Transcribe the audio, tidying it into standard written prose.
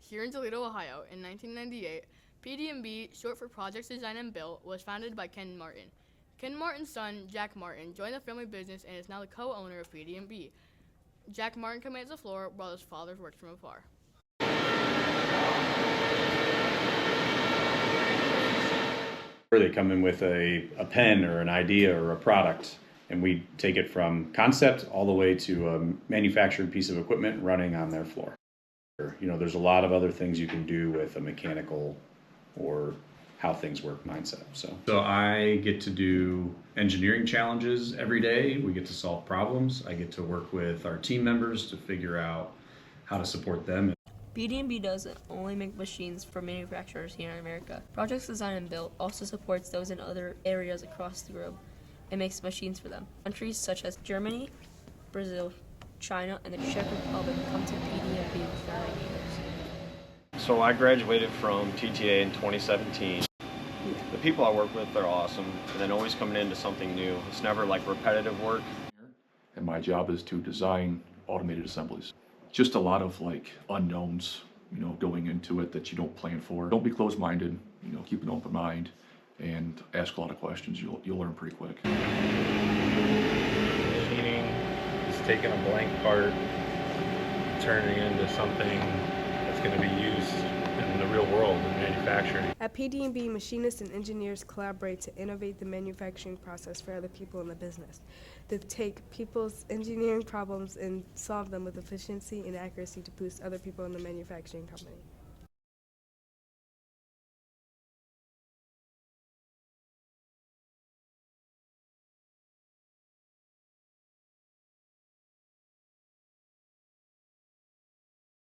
Here in Toledo, Ohio, in 1998, PD&B, short for Projects Design and Built, was founded by Ken Martin. Ken Martin's son, Jack Martin, joined the family business and is now the co-owner of PD&B. Jack Martin commands the floor while his father works from afar. They come in with a pen or an idea or a product, and we take it from concept all the way to a manufactured piece of equipment running on their floor. You know, there's a lot of other things you can do with a mechanical or how things work mindset. So I get to do engineering challenges every day. We get to solve problems. I get to work with our team members to figure out how to support them. PD&B doesn't only make machines for manufacturers here in America. Projects Design and Built also supports those in other areas across the globe and makes machines for them. Countries such as Germany, Brazil, China, and the Czech Republic come to PD&B with their ideas. So I graduated from TTA in 2017. The people I work with are awesome, and then always coming into something new. It's never like repetitive work. And my job is to design automated assemblies. Just a lot of like unknowns, you know, going into it that you don't plan for. Don't be closed-minded, you know, keep an open mind and ask a lot of questions. You'll learn pretty quick. Machining is taking a blank part, turning it into something that's going to be used in the real world in manufacturing. At PD&B, machinists and engineers collaborate to innovate the manufacturing process for other people in the business. To take people's engineering problems and solve them with efficiency and accuracy to boost other people in the manufacturing company.